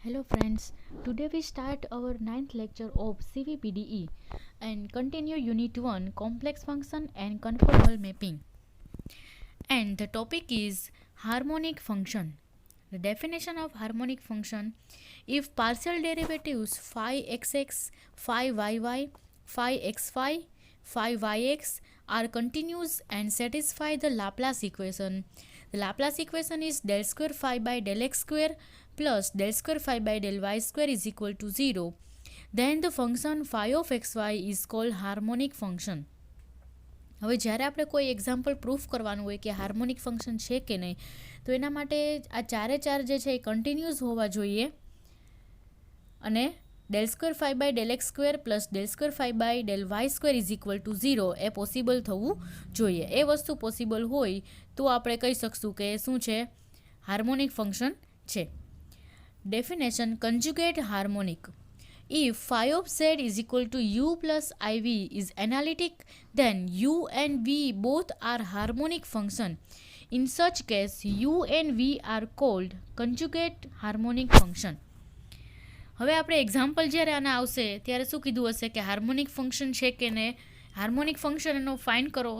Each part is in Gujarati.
Hello friends, today we start our 9th lecture of CVPDE and continue Unit 1 Complex Function and Conformal Mapping. And the topic is harmonic function. The definition of harmonic function: if partial derivatives phi xx, phi yy, phi xy, phi yx are continuous and satisfy the Laplace equation. The Laplace equation is del square phi by del x square plus del square phi by del y square is equal to 0. Then the function phi of xy is called harmonic function. હવે જ્યારે આપણે કોઈ એક્ઝામ્પલ પ્રૂફ કરવાનું હોય કે હાર્મોનિક ફંક્શન છે કે નહીં, તો એના માટે આ ચારે ચાર જે છે એ કન્ટિન્યુઅસ હોવા જોઈએ અને del square phi by del x square plus del square phi by del y square is equal to 0 એ પોસિબલ થવું જોઈએ. એ વસ્તુ પોસિબલ હોય તો આપણે કહી શકશું કે શું છે, હાર્મોનિક ફંક્શન છે. Definition: conjugate harmonic. If phi of z is equal to u plus iv is analytic, then u and v both are harmonic function. In such case, u and v are called conjugate harmonic function. હવે આપણે એક્ઝામ્પલ જ્યારે આના આવશે ત્યારે શું કીધું હશે કે હાર્મોનિક ફંક્શન છે કે નહીં, હાર્મોનિક ફંક્શન એનો ફાઇન્ડ કરો,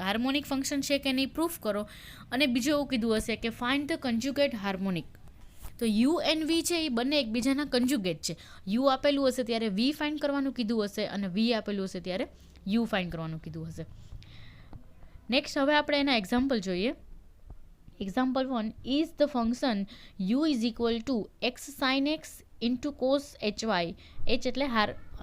હાર્મોનિક ફંક્શન છે કે નહીં પ્રૂફ કરો, અને બીજું એવું કીધું હશે કે ફાઇન્ડ ધ કન્જુગેટ હાર્મોનિક. તો યુ એન્ડ વી છે એ બંને એકબીજાના કન્જુગેટ છે. યુ આપેલું હશે ત્યારે વી ફાઇન્ડ કરવાનું કીધું હશે અને વી આપેલું હશે ત્યારે યુ ફાઇન્ડ કરવાનું કીધું હશે. નેક્સ્ટ હવે આપણે એના એક્ઝામ્પલ જોઈએ. Example 1: is the function u is equal to x sine x into cos h y, h એટલે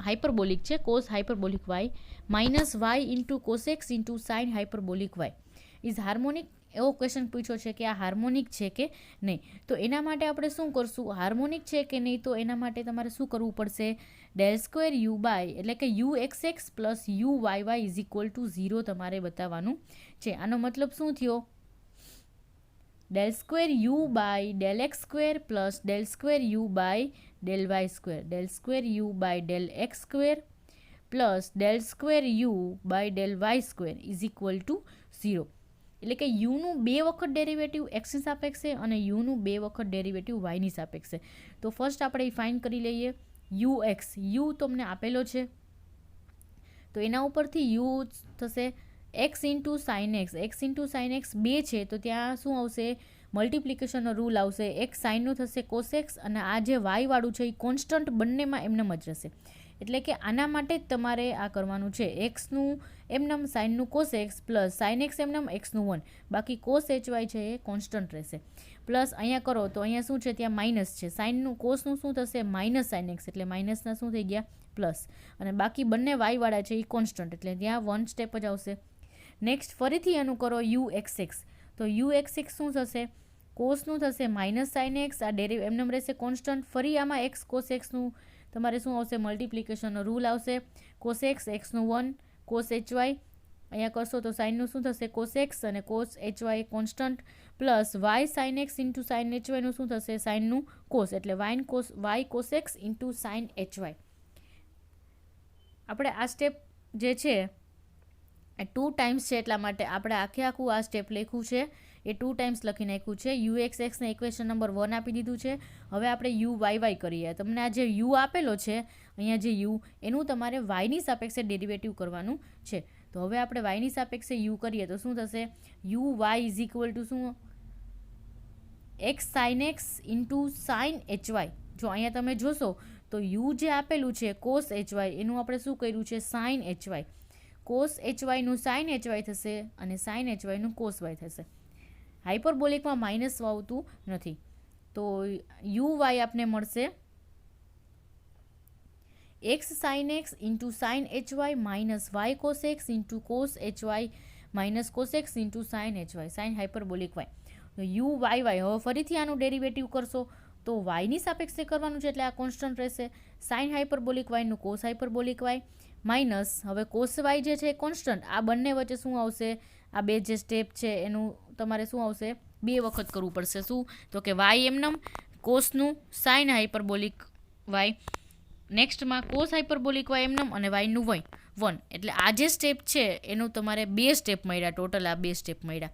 હાઇપરબોલિક છે, cos hyperbolic y, minus y into cos x into sine hyperbolic y is harmonic. એવો ક્વેશ્ચન પૂછ્યો છે કે આ હાર્મોનિક છે કે નહીં. તો એના માટે આપણે શું કરશું, હાર્મોનિક છે કે નહીં, તો એના માટે તમારે શું કરવું પડશે, ડેલ સ્ક્વેર યુ બાય એટલે કે u x x plus u y y is equal to 0 તમારે બતાવવાનું છે. આનો મતલબ શું થયો, del square u by del x square plus del square u by del y square, del square u by del x square plus del square u by del y square is equal to 0. એટલે કે યુનું 2 વખત ડેરિવેટિવ એક્સની સાપેક્ષે અને યુનું 2 વખત ડેરિવેટિવ વાયની સાપેક્ષે. તો ફર્સ્ટ આપણે એ ફાઇન્ડ કરી લઈએ. યુ એક્સ, યુ તમને આપેલો છે તો એના ઉપરથી યુ થશે x into sine x. X into sine x 2 છે તો ત્યાં શું આવશે, મલ્ટિપ્લિકેશનનો રૂલ આવશે. એક્સ સાઇનનું થશે કોસ એક્સ અને આ જે વાયવાળું છે એ કોન્સ્ટન્ટ બંનેમાં એમનેમ જ રહેશે. એટલે કે આના માટે જ તમારે આ કરવાનું છે, એક્સનું એમનેમ સાઇનનું cos x plus sine x એમનેમ એક્સનું 1, બાકી કોસ એચ વાય છે એ કોન્સ્ટન્ટ રહેશે. પ્લસ અહીંયા કરો તો અહીંયા શું છે, ત્યાં માઇનસ છે, સાઇનનું કોસનું શું થશે માઇનસ સાઇન એક્સ એટલે માઇનસના શું થઈ ગયા પ્લસ, અને બાકી બંને વાયવાળા છે એ કોન્સ્ટન્ટ એટલે ત્યાં 1 સ્ટેપ જ આવશે. નેક્સ્ટ ફરીથી એનું કરો યુ એક્સ એક્સ, તો યુ એક્સ એક્સ શું થશે, કોસનું થશે માઇનસ સાઇન એક્સ, આ એમનેમ રહેશે કોન્સ્ટન્ટ. ફરી આમાં એક્સ કોસ એક્સનું તમારે શું આવશે, મલ્ટિપ્લિકેશનનો રૂલ આવશે. કોસ એક્સ એક્સનું 1, કોસ એચ વાય અહીંયા કરશો તો સાઇનનું શું થશે કોસ એક્સ અને cos h y constant, plus y sine x into sine h વાયનું શું થશે સાઇનનું કોસ એટલે y cos x into sine h y. આપણે આ સ્ટેપ જે છે એ 2 ટાઈમ્સ છે એટલા માટે આપણે આખું આ સ્ટેપ લખ્યું છે એ 2 ટાઈમ્સ લખી નાખ્યું છે. યુ એક્સ એક્સને ઇક્વેશન નંબર 1 આપી દીધું છે. હવે આપણે યુ વાય વાય કરીએ. તમને આ જે યુ આપેલો છે અહીંયા જે યુ એનું તમારે વાયની સાપેક્ષે ડેરિવેટિવ કરવાનું છે. તો હવે આપણે વાયની સાપેક્ષે યુ કરીએ તો શું થશે, u y is equal to શું, x sine x into sine h y. જો અહીંયા તમે જોશો તો યુ જે આપેલું છે કોસ એચ વાય એનું આપણે શું કર્યું છે sine h y, cos h વાયનું સાઇન એચ વાય થશે અને સાઇન એચ વાયનું કોસ વાય થશે. હાઇપરબોલિકમાં માઇનસ આવતું નથી તો યુ વાય આપને મળશે x sine x into sine h y minus y cos x into cos h y minus cos x into sine h y, sine hyperbolic y. U y y હવે ફરીથી આનું ડેરિવેટિવ કરશો તો વાયની સાપેક્ષે કરવાનું છે એટલે આ કોન્સ્ટન્ટ રહેશે. સાઇન હાઇપરબોલિક વાયનું કોસ હાઇપરબોલિક વાય માઇનસ હવે કોસ વાય જે છે કોન્સ્ટન્ટ, આ બંને વચ્ચે શું આવશે, આ બે જે સ્ટેપ છે એનું તમારે શું આવશે 2 વખત કરવું પડશે. શું તો કે વાય એમનેમ, કોસનું સાઇન હાઇપરબોલિક વાય, નેક્સ્ટમાં કોસ હાઇપરબોલિક વાય એમનેમ અને વાયનું 1 એટલે આ જે સ્ટેપ છે એનું તમારે 2 સ્ટેપ મળ્યા, ટોટલ આ 2 સ્ટેપ મળ્યા.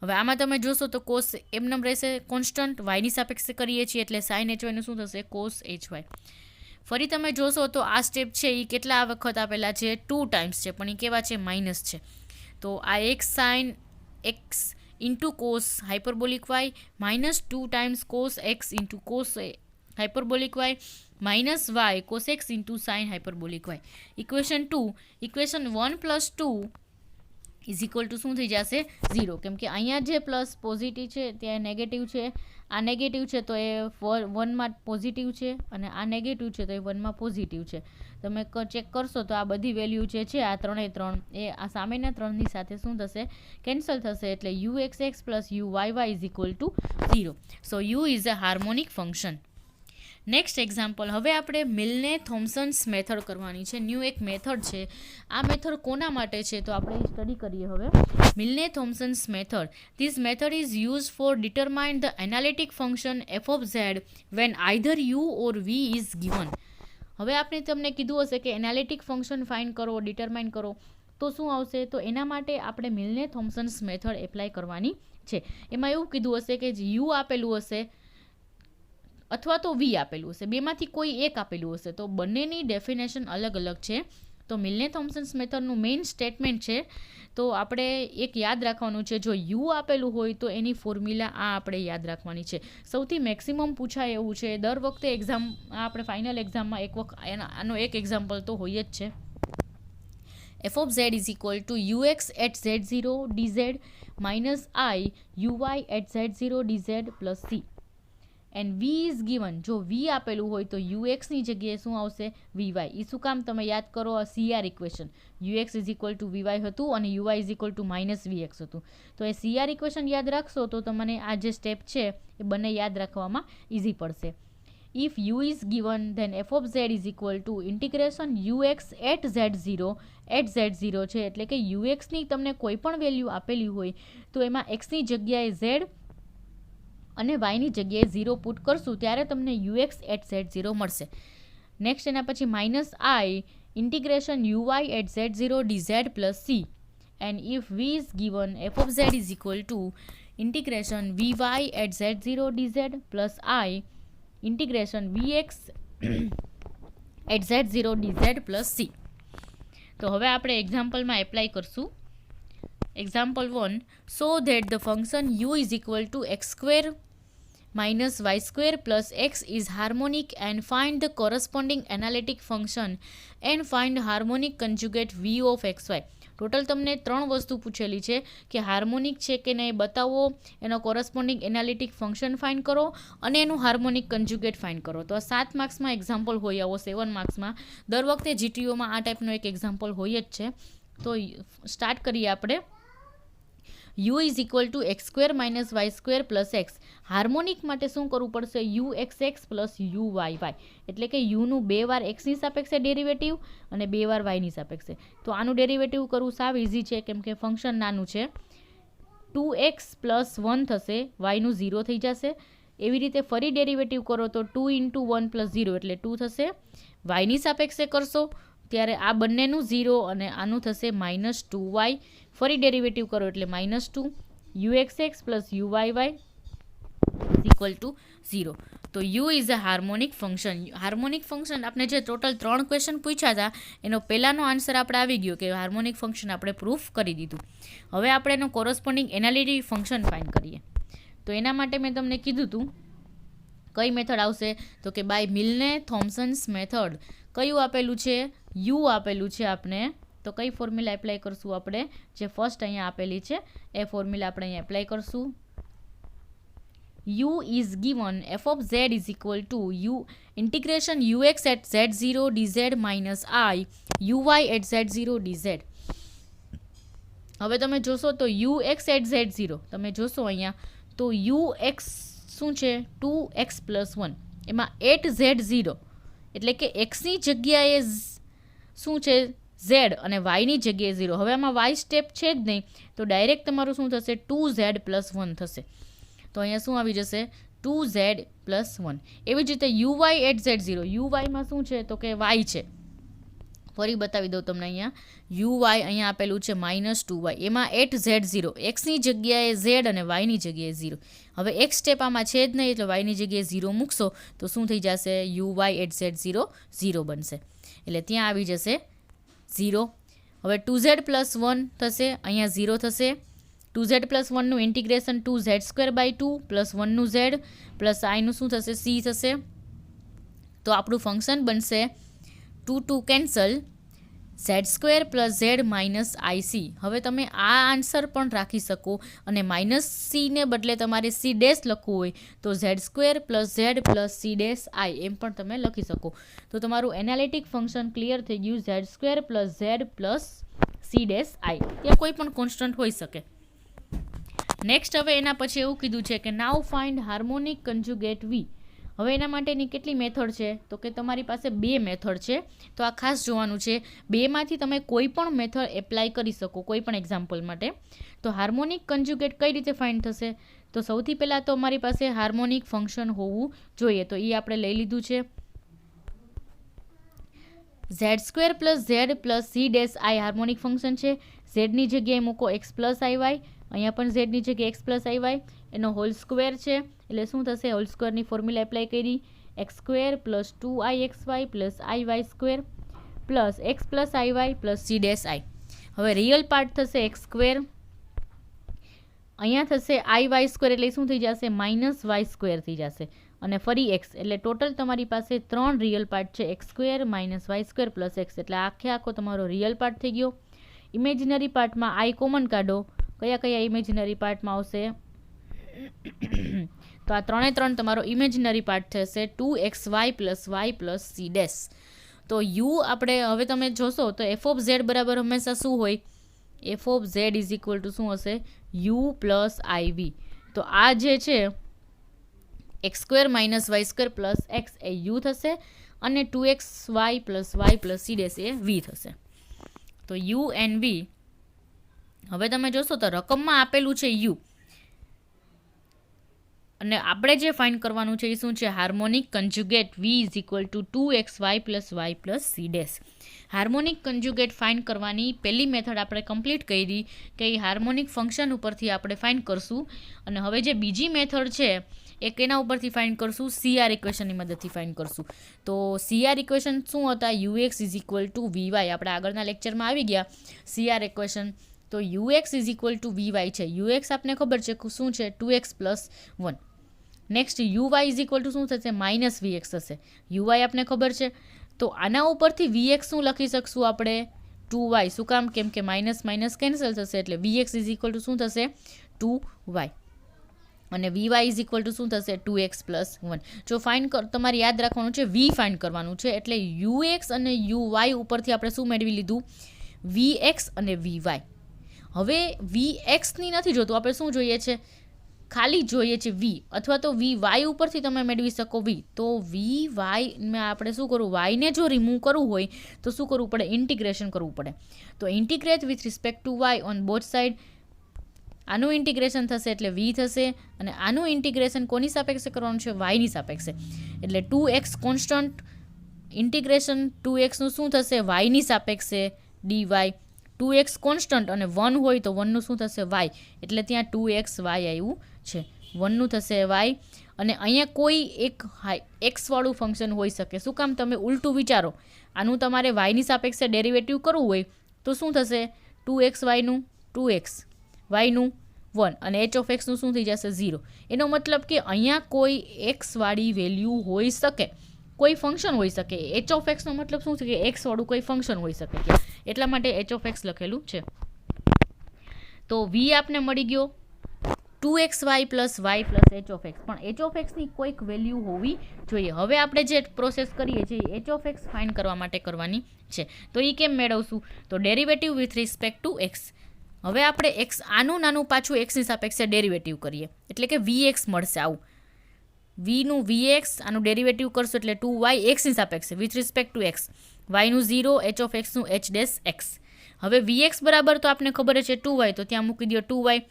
હવે આમાં તમે જોશો તો કોસ એમનેમ રહેશે કોન્સ્ટન્ટ, વાયની સાપેક્ષે કરીએ છીએ એટલે સાઇન એચ વાયનું શું થશે કોસ એચ વાય. ફરી તમે જોશો તો આ સ્ટેપ છે એ કેટલા વખત આપેલા છે 2 ટાઈમ્સ છે, પણ એ કેવા છે માઇનસ છે. તો આ x sine x into cos hyperbolic y minus 2 times cos x into cos hyperbolic y minus y cos x into sine hyperbolic y. Equation 2, equation 1 plus 2 is equal to શું થઈ જશે 0, કેમ કે અહીંયા જે પ્લસ પોઝિટિવ છે ત્યાં નેગેટિવ છે, આ નેગેટિવ છે તો એ 1માં પોઝિટિવ છે, અને આ નેગેટિવ છે તો એ 1માં પોઝિટિવ છે. તમે ચેક કરશો તો આ બધી વેલ્યુ જે છે આ 3 એ આ સામેના 3ની સાથે શું થશે કેન્સલ થશે, એટલે u x x plus u y y is equal to 0. So u is a harmonic function. Next example, હવે આપણે મિલને થોમ્સન્સ મેથડ કરવાની છે. ન્યૂ એક મેથડ છે. આ મેથડ કોના માટે છે તો આપણે સ્ટડી કરીએ હવે. Milne Thomson's method. This method is use for determine the analytic function f of z when either u or v is given. હવે આપણે તમને કીધું હશે કે એનાલિટિક ફંક્શન ફાઇન્ડ કરો, ડિટરમાઇન કરો, તો શું આવશે? તો એના માટે આપણે મિલને થોમ્સન્સ મેથડ એપ્લાય કરવાની છે. એમાં એવું કીધું હશે કે યુ આપેલું હશે અથવા તો વી આપેલું હશે, બેમાંથી કોઈ એક આપેલું હશે, તો બંનેની ડેફિનેશન અલગ અલગ છે. તો મિલને થોમ્સન્સ મેથડનું મેઇન સ્ટેટમેન્ટ છે. તો આપણે એક યાદ રાખવાનું છે, જો યુ આપેલું હોય તો એની ફોર્મ્યુલા આ આપણે યાદ રાખવાની છે. સૌથી મેક્સિમમ પૂછાય એવું છે દર વખતે એક્ઝામ, આપણે ફાઇનલ એક્ઝામમાં એક વખત આનો એક એક્ઝામ્પલ તો હોય જ છે. F of z is equal to u x at z zero d z minus i u y at z zero d z plus c. And v is given, જો વી આપેલું હોય તો યુ એક્સની જગ્યાએ શું આવશે વી વાય. એ શું કામ? તમે યાદ કરો આ CR equation, u x is equal to v y હતું અને u y is equal to minus v x હતું. તો એ સીઆર ઇક્વેશન યાદ રાખશો તો તમને આ જે સ્ટેપ છે એ બંને યાદ રાખવામાં ઇઝી પડશે. If u is given then f of z is equal to integration u x at z zero છે, એટલે કે યુ એક્સની તમને કોઈ પણ વેલ્યુ આપેલી હોય તો એમાં એક્સની જગ્યાએ ઝેડ અને વાયની જગ્યાએ 0 પુટ કરશું ત્યારે તમને યુએક્સ એટ ઝેડ ઝીરો મળશે. નેક્સ્ટ એના પછી minus i integration u y at z zero d z plus c. And if v is given f of z is equal to integration v y at z zero d z plus i integration v x at z zero d z plus c. તો હવે આપણે એક્ઝામ્પલમાં એપ્લાય કરશું. Example 1, so that the function u is equal to x square minus y square plus x is harmonic and find the corresponding analytic function and find harmonic conjugate v of xy. Total તમને 3 વસ્તુ પૂછેલી છે કે હાર્મોનિક છે કે નહીં બતાવો, એનો કોરસ્પોન્ડિંગ એનાલિટિક ફંક્શન ફાઇન્ડ કરો અને એનું હાર્મોનિક કન્જ્યુગેટ ફાઇન્ડ કરો. તો આ 7 માર્ક્સમાં એક્ઝામ્પલ હોય, આવો 7 માર્ક્સમાં દર વખતે જીટીઓમાં આ ટાઈપનો એક એક્ઝામ્પલ હોય જ છે. તો સ્ટાર્ટ કરીએ આપણે. u is equal to x square minus y square plus x. Harmonic માટે શું કરવું પડશે? U x x plus u y y, એટલે કે યુનું 2 વાર એક્સની સાપેક્ષે ડેરિવેટિવ અને 2 વાર વાયની સાપેક્ષે. તો આનું ડેરિવેટિવ કરવું સાવ ઇઝી છે કેમ કે ફંક્શન નાનું છે. 2x પ્લસ 1 થશે, વાયનું 0 થઈ જશે. એવી રીતે ફરી ડેરિવેટિવ કરો તો 2 ઇન્ટુ 1 પ્લસ 0 એટલે 2 થશે. વાયની સાપેક્ષે કરશો ત્યારે આ બંનેનું 0 અને આનું થશે માઇનસ 2y. ફરી ડેરિવેટિવ કરો એટલે minus 2 u x x plus u y y equal to 0. તો u is a harmonic function. Harmonic function આપણે જે ટોટલ 3 ક્વેશ્ચન પૂછ્યા હતા એનો પહેલાંનો આન્સર આપણે આવી ગયો કે હાર્મોનિક ફંક્શન આપણે પ્રૂફ કરી દીધું. હવે આપણે એનું કોરસ્પોન્ડિંગ એનાલિટિક ફંક્શન ફાઇન્ડ કરીએ. તો એના માટે મેં તમને કીધું હતું કઈ મેથડ આવશે તો કે બાય મિલને થોમ્સન્સ મેથડ. કયું આપેલું છે? યુ આપેલું છે આપણે. તો કઈ ફોર્મ્યુલા એપ્લાય કરશું આપણે? જે ફર્સ્ટ અહીંયા આપેલી છે એ ફોર્મ્યુલા આપણે અહીંયા એપ્લાય કરશું. u is given f of z is equal to u integration ux at z0 dz minus I uy at z0 dz. હવે તમે જોશો તો ux at z0 તમે જોશો અહીંયા તો ux શું છે? 2x plus 1 એમાં 8z0 એટલે કે xની જગ્યાએ શું છે? z અને yની જગ્યાએ 0. હવે આમાં y સ્ટેપ છે જ નહીં તો ડાયરેક્ટ તમારું શું થશે? 2z plus 1 થશે. તો અહીંયા શું આવી જશે? 2z plus 1. એવી જ રીતે uy at z0, uyમાં શું છે તો કે y છે ફરી બતાવી દઉં તમને અહીંયા યુવાય અહીંયા આપેલું છે -2y, એમાં એટ z0, એક્સની જગ્યાએ z અને વાયની જગ્યાએ 0. હવે એક સ્ટેપ આમાં છે જ નહીં, એટલે વાયની જગ્યાએ 0 મૂકશો તો શું થઈ જશે? યુવાય એટ z0 0 બનશે, એટલે ત્યાં આવી જશે 0. હવે 2z+1 થશે, અહીંયા 0 થશે. 2z+1નું ઇન્ટિગ્રેશન 2z²/2 પ્લસ 1નું z પ્લસ આઈનું શું થશે? c થશે. તો આપણું ફંક્શન બનશે 2 cancel z² plus z minus IC. હવે તમે આ આન્સર પણ રાખી શકો અને -c ને બદલે તમારે c ડેશ લખવું હોય તો z² plus z plus c dash i એમ પણ તમે લખી શકો. તો તમારું એનાલિટિક ફંક્શન ક્લિયર થઈ ગયું, z² plus z plus c dash i. ત્યાં કોઈ પણ કોન્સ્ટન્ટ હોઈ શકે. નેક્સ્ટ હવે એના પછી એવું કીધું છે કે નાઉ ફાઇન્ડ હાર્મોનિક કન્જુગેટ v. હવે એના માટેની કેટલી મેથડ છે? તો કે તમારી પાસે 2 મેથડ છે, તો આ ખાસ જોવાનું છે. 2માંથી તમે કોઈ પણ મેથડ એપ્લાય કરી શકો કોઈ પણ એક્ઝામ્પલ માટે. તો હાર્મોનિક કન્જુગેટ કઈ રીતે ફાઇન્ડ થશે? તો સૌથી પહેલાં તો અમારી પાસે હાર્મોનિક ફંક્શન હોવું જોઈએ, તો એ આપણે લઈ લીધું છે. z² plus z plus c dash i harmonic function છે. ઝેડની જગ્યાએ મૂકો x પ્લસ iy, અહીંયા પણ ઝેડની જગ્યાએ x પ્લસ iy, એનો હોલ સ્ક્વેર છે, એટલે શું થશે? હોલ સ્ક્વેરની ફોર્મ્યુલા એપ્લાય કરી, x² plus 2ixy plus iy² plus x plus iy plus c dash i. હવે રિયલ પાર્ટ થશે x², અહીંયા થશે iy² એટલે શું થઈ જશે? -y² થઈ જશે, અને ફરી x, એટલે ટોટલ તમારી પાસે 3 રિયલ પાર્ટ છે, x² -y² પ્લસ x, એટલે આખો તમારો રિયલ પાર્ટ થઈ ગયો. ઇમેજિનરી પાર્ટમાં i કોમન કાઢો, કયા ઇમેજિનરી પાર્ટમાં આવશે? તો આ 3 તમારો ઇમેજિનરી પાર્ટ થશે 2xy plus y plus c dash. તો u આપણે હવે તમે જોશો તો f ઓફ z બરાબર હંમેશા શું હોય? f of z is equal to શું હશે? u plus iv. તો આ જે છે x² -y² પ્લસ x એ u થશે, અને 2xy plus y plus c dash એ v થશે. તો u એન્ડ v હવે તમે જોશો તો રકમમાં આપેલું છે u, અને આપણે જે ફાઇન્ડ કરવાનું છે એ શું છે? Harmonic conjugate v is equal two 2xy plus y plus c dash. Harmonic conjugate find કરવાની પહેલી મેથડ આપણે કમ્પ્લીટ કરી કે હાર્મોનિક ફંક્શન ઉપરથી આપણે ફાઇન્ડ કરશું, અને હવે જે બીજી મેથડ છે એ કેના ઉપરથી ફાઇન્ડ કરશું? CR ઇક્વેશનની મદદથી ફાઇન્ડ કરશું. તો CR ઇક્વેશન શું હતા? ux is equal two vy. આપણે આગળના લેક્ચરમાં આવી ગયા CR ઇક્વેશન. તો ux is equal two vy છે. ux આપને ખબર છે શું છે? 2x plus 1. Next uy is equal to શું થશે? -vx થશે. uy આપને ખબર છે, તો આના ઉપરથી vx શું લખી શકશું આપણે? 2y. શું કામ? કેમ કે માઇનસ માઇનસ કેન્સલ થશે, એટલે vx ઇઝ ઇક્વલ ટુ શું થશે? 2y. અને vy ઇઝ ઇક્વલ ટુ શું થશે? 2x plus 1. જો ફાઇન્ડ તમારે યાદ રાખવાનું છે, v ફાઇન્ડ કરવાનું છે, એટલે ux અને uy ઉપરથી આપણે શું મેળવી લીધું? vx અને vy. હવે vxની નથી જોતું, આપણે શું જોઈએ છે? ખાલી જોઈએ છે v, અથવા તો vy ઉપરથી તમે મેળવી શકો v. તો vy માં આપણે શું કરવું? y ને જો રિમૂવ કરવું હોય તો શું કરવું પડે? ઇન્ટિગ્રેશન કરવું પડે. તો integrate with respect two y on both side. આનું ઇન્ટિગ્રેશન થશે એટલે v થશે, અને આનું ઇન્ટિગ્રેશન કોની સાપેક્ષે કરવાનું છે? yની સાપેક્ષે. એટલે 2x કોન્સ્ટન્ટ, ઇન્ટિગ્રેશન 2xનું શું થશે? yની સાપેક્ષે dy. 2x કોન્સ્ટન્ટ અને 1 હોય તો 1નું શું થશે? y. એટલે ત્યાં 2xy આવ્યું છે, 1નું થશે y. અને અહીંયા કોઈ એક x વાળું ફંક્શન હોઈ શકે. શું કામ? તમે ઉલટું વિચારો, આનું તમારે yની સાપેક્ષે ડેરિવેટિવ કરવું હોય તો શું થશે? 2xyનું 2x, yનું 1, અને h ઓફ xનું શું થઈ જશે? 0. એનો મતલબ કે અહીંયા કોઈ x વાળી વેલ્યુ હોઈ શકે, કોઈ ફંક્શન હોઈ શકે. h ઓફ xનો મતલબ શું છે? કે x વાળું કોઈ ફંક્શન હોઈ શકે છે, એટલા માટે h ઓફ x લખેલું છે. તો v આપને મળી ગયો 2xy plus y plus h of x, પણ h ઓફ xની કોઈક વેલ્યુ હોવી જોઈએ. હવે આપણે જે પ્રોસેસ કરીએ છીએ h ઓફ x ફાઇન્ડ કરવા માટે કરવાની છે. તો એ કેમ મેળવશું? તો derivative with respect to x. હવે આપણે x આનું નાનું પાછું xની સાપેક્ષે ડેરિવેટિવ કરીએ, એટલે કે vx મળશે. આવું vનું vx, આનું ડેરિવેટિવ કરશો એટલે 2y xની સાપેક્ષે વિથ રિસ્પેક્ટ ટુ x, yનું 0, h ઓફ xનું h ડેશ x. હવે vx બરાબર તો આપણે ખબર છે 2y, તો ત્યાં મૂકી દો 2y.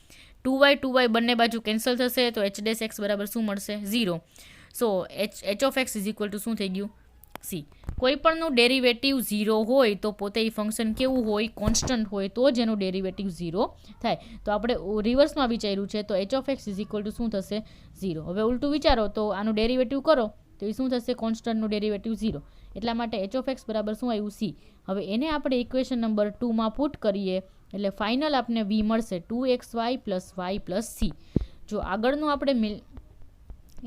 2y બંને બાજુ કેન્સલ થશે, તો h ડેશ x બરાબર શું મળશે? 0. સો h of x is equal to શું થઈ ગયું? સી. કોઈપણનું ડેરિવેટિવ 0 હોય તો પોતે એ ફંક્શન કેવું હોય, કોન્સ્ટન્ટ હોય, તો જ એનું ડેરિવેટિવ 0 થાય. તો આપણે રિવર્સમાં વિચાર્યું છે, તો H of x is equal to શું થશે, 0. હવે ઉલટું વિચારો તો આનું ડેરિવેટિવ કરો તો એ શું થશે, કોન્સ્ટન્ટનું ડેરિવેટિવ 0. એટલા માટે એચ ઓફ એક્સ બરાબર શું આવ્યું, સી. હવે એને આપણે ઇક્વેશન નંબર 2માં પુટ કરીએ એટલે ફાઇનલ આપણને વી મળશે 2xy plus y plus C. જો આગળનું આપણે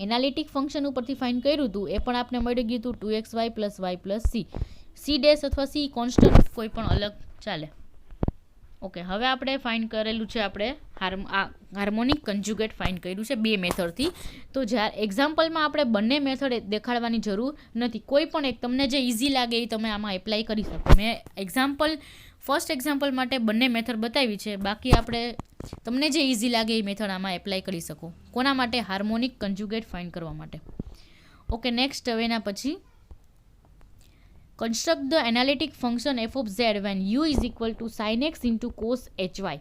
એનાલિટિક ફંક્શન ઉપરથી ફાઇન કર્યું હતું એ પણ આપણે મળી ગયું હતું 2xy plus y plus c. C dash અથવા સી કોન્સ્ટન્ટ કોઈ પણ અલગ ચાલે. ઓકે, હવે આપણે ફાઇન કરેલું છે, આપણે હાર્મોનિક કન્જ્યુગેટ ફાઇન કર્યું છે 2 મેથડથી. તો જ્યારે એક્ઝામ્પલમાં આપણે બંને મેથડ દેખાડવાની જરૂર નથી. કોઈ પણ એક તમને જે ઇઝી લાગે એ તમે આમાં એપ્લાય કરી શકો. મેં ફર્સ્ટ એક્ઝામ્પલ માટે બંને મેથડ બતાવી છે, બાકી આપણે તમને જે ઇઝી લાગે એ મેથડ આમાં એપ્લાય કરી શકો. કોના માટે, હાર્મોનિક કન્જ્યુગેટ ફાઇન કરવા માટે. ઓકે, નેક્સ્ટ હવે એના પછી construct the analytic function f of z when u is equal to sin x into cos hy.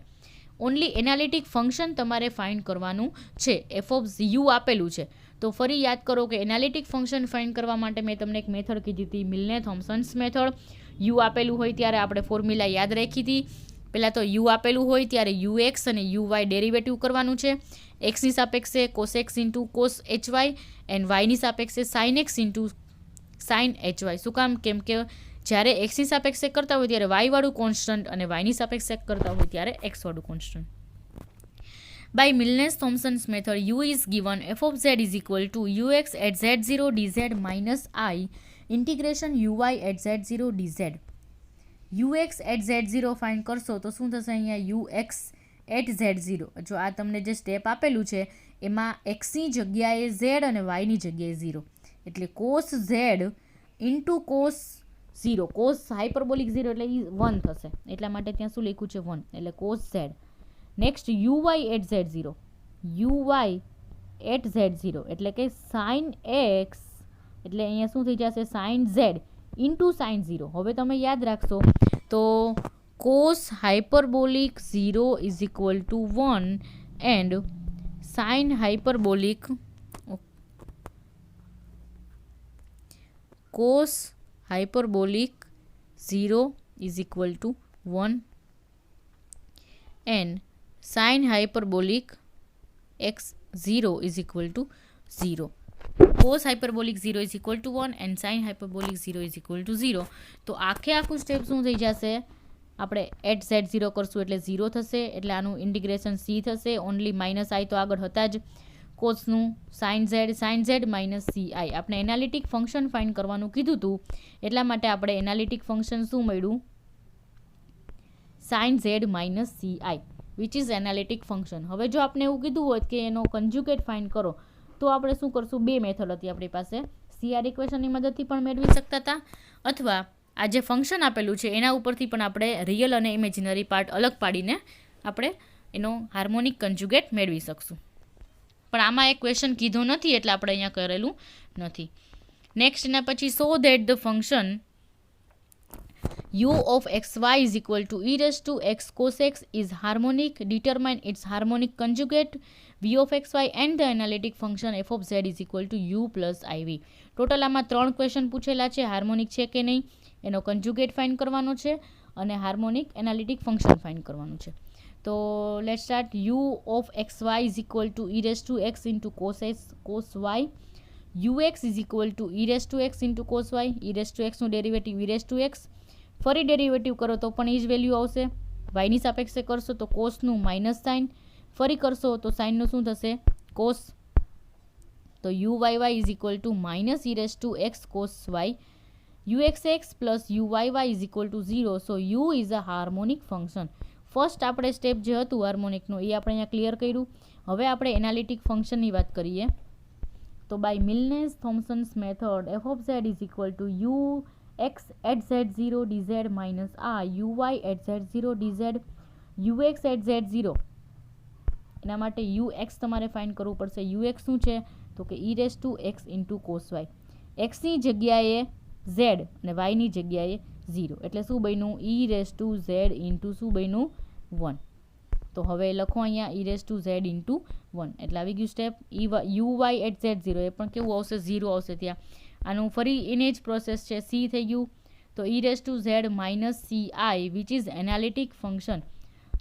Only analytic function તમારે ફાઇન્ડ કરવાનું છે. એફ ઓફ યુ આપેલું છે તો ફરી યાદ કરો કે એનાલિટિક ફંક્શન ફાઇન્ડ કરવા માટે મેં તમને એક મેથડ કીધી હતી, મિલને થોમ્સન્સ મેથડ. યુ આપેલું હોય ત્યારે આપણે ફોર્મ્યુલા યાદ રાખી હતી. પહેલાં તો યુ આપેલું હોય ત્યારે યુ એક્સ અને યુ વાય ડેરિવેટિવ કરવાનું છે. એક્સની સાપેક્ષે cos x into cos h y and વાયની સાપેક્ષે sine x into sine h y. શું કામ? કેમ કે જ્યારે એક્સની સાપેક્ષે કરતા હોય ત્યારે વાયવાળું કોન્સ્ટન્ટ અને વાયની સાપેક્ષે કરતા હોય ત્યારે એક્સવાળું constant. By Milne's Thomson's method u is given f of z is equal to u x at z0 dz minus i integration u y at z0 dz. U x at z0 find કરશો તો શું થશે અહીંયા, યુ એક્સ એટ z0. જો આ તમને જે સ્ટેપ આપેલું છે એમાં એક્સની જગ્યાએ ઝેડ અને વાયની જગ્યાએ 0, એટલે cos Z into cos 0, cos hyperbolic 0 એટલે 1 થશે. એટલા માટે ત્યાં શું લખ્યું છે, 1, એટલે cos z. Next u y at z0, u y at z0 એટલે કે સાઇન એક્સ, એટલે અહીંયા શું થઈ જશે, સાઇન ઝેડ ઇન્ટુ સાઇન 0. હવે તમે યાદ રાખશો તો cos hyperbolic 0 is equal to 1 and sine hyperbolic cos hyperbolic 0 is equal to 1 and sin hyperbolic x 0 is equal to 0. cos hyperbolic 0 is equal to 1 and sin hyperbolic 0 is equal to 0. તો આખું સ્ટેપ શું થઈ જશે, આપણે એટ z0 કરશું એટલે 0 થશે, એટલે આનું ઇન્ટિગ્રેશન c થશે. ઓનલી માઇનસ આઈ તો આગળ હતા જ. કોસનું sine z minus c i. આપણે એનાલિટિક ફંક્શન ફાઇન્ડ કરવાનું કીધું હતું એટલા માટે આપણે એનાલિટિક ફંક્શન શું મળ્યું, sine z minus c i which is analytic function. હવે જો આપણે એવું કીધું હોત કે એનો કન્જ્યુગેટ ફાઇન્ડ કરો તો આપણે શું કરશું, 2 મેથડ હતી આપણી પાસે. સીઆર ઇક્વેશનની મદદથી પણ મેળવી શકતા હતા અથવા આ જે ફંક્શન આપેલું છે એના ઉપરથી પણ આપણે રિયલ અને ઇમેજિનરી પાર્ટ અલગ પાડીને આપણે એનો હાર્મોનિક કન્જ્યુગેટ મેળવી શકશું. પણ આમાં એક ક્વેશ્ચન કીધો નથી એટલે આપણે અહીંયા કરેલું નથી. નેક્સ્ટ એના પછી so that the function u of xy is equal to e raised to x cos x is harmonic, determine its harmonic conjugate v of xy and the analytic function f of z is equal to u plus iv. Total આમાં 3 ક્વેશ્ચન પૂછેલા છે, હાર્મોનિક છે કે નહીં એનો કન્જ્યુગેટ ફાઇન્ડ કરવાનો છે અને હાર્મોનિક એનાલિટિક ફંક્શન ફાઇન્ડ કરવાનું છે. તો let's start. u of xy is equal to e raised to x into cos y. ux is equal to e raised to x into cos y. e raised to x નું derivative e raised to x. ફરી ડેરિવેટિવ કરો તો પણ એ જ વેલ્યુ આવશે. વાયની સાપેક્ષે કરશો તો કોસનું માઇનસ સાઇન, ફરી કરશો તો સાઇનનું શું થશે, કોસ. તો uyyy is equal to minus e raised to x cos y. uxx plus uyy is equal to 0. So u is a harmonic function. First આપણે સ્ટેપ જે હતું હાર્મોનિકનું એ આપણે અહીંયા ક્લિયર કર્યું. હવે આપણે એનાલિટિક ફંક્શનની વાત કરીએ તો by Milne's Thomson's method f of z is equal to u x at z0 dz minus r uy at z0 dz ux at z0. એના માટે ux તમારે ફાઇન્ડ કરવું પડશે. ux શું છે તો કે e raised to x into cos y. xની જગ્યાએ z અને yની જગ્યાએ 0 એટલે શું બન્યું, e raised to z into શું બન્યું, 1. તો હવે લખો અહીંયા e raised to z into 1 એટલે આવી ગયું સ્ટેપ. uy at z0 એ પણ કેવું આવશે, 0 આવશે ત્યાં. આનું ફરી એને જ પ્રોસેસ છે, સી થઈ ગયું. તો e raise to z minus CI which is analytic function.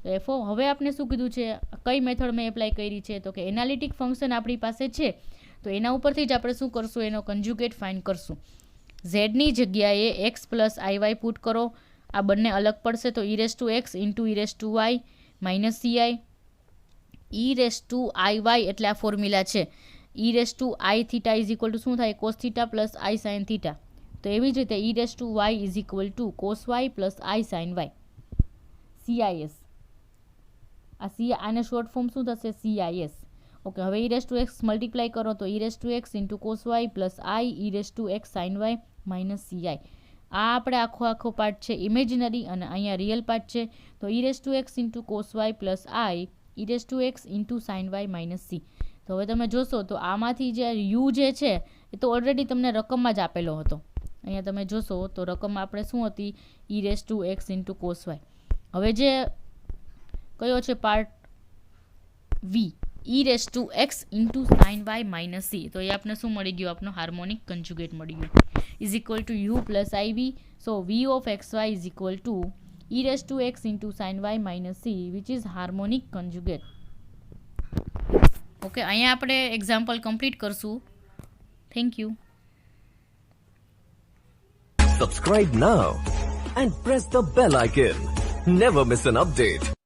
તો એફ હવે આપણે શું કીધું છે, કઈ મેથડ મેં એપ્લાય કરી છે, તો કે એનાલિટિક ફંક્શન આપણી પાસે છે તો એના ઉપરથી જ આપણે શું કરશું, એનો કન્જ્યુગેટ ફાઇન્ડ કરશું. ઝેડની જગ્યાએ એક્સ પ્લસ IY પુટ કરો, આ બંને અલગ પડશે તો e raise to x into e raise to y minus CI. e raise to IY એટલે આ ફોર્મ્યુલા છે, e raise to I theta is equal to શું થાય, cos theta plus I sine theta. તો એવી જ રીતે e raise to y is equal to cos y plus I sine y. CIS આને શોર્ટ ફોર્મ શું થશે, CIS. ઓકે, હવે e raise to x multiply કરો તો e raise to x into cos y plus I e raise to x sine y minus CI. આ આપણે આખો પાર્ટ છે ઇમેજિનરી અને અહીંયા રિયલ પાર્ટ છે. તો e raise to x into cos y plus I e raise to x into sine y minus C. તો હવે તમે જોશો તો આમાંથી જે યુ જે છે એ તો ઓલરેડી તમને રકમમાં જ આપેલો હતો. અહીંયા તમે જોશો તો રકમ આપણે શું હતી, e raise to x into cos y. હવે જે કયો છે part v, e raise to x into sine y minus C. તો એ આપણે શું મળી ગયું, આપણો હાર્મોનિક કન્જ્યુગેટ મળી ગયું, is equal to u plus IV. So V of XY is equal to e raise to x into sine y minus C which is harmonic conjugate. Okay, અહીંયા આપણે એક્ઝામ્પલ કમ્પ્લીટ કરશું. Thank you. Subscribe now and press the bell icon. Never miss an update.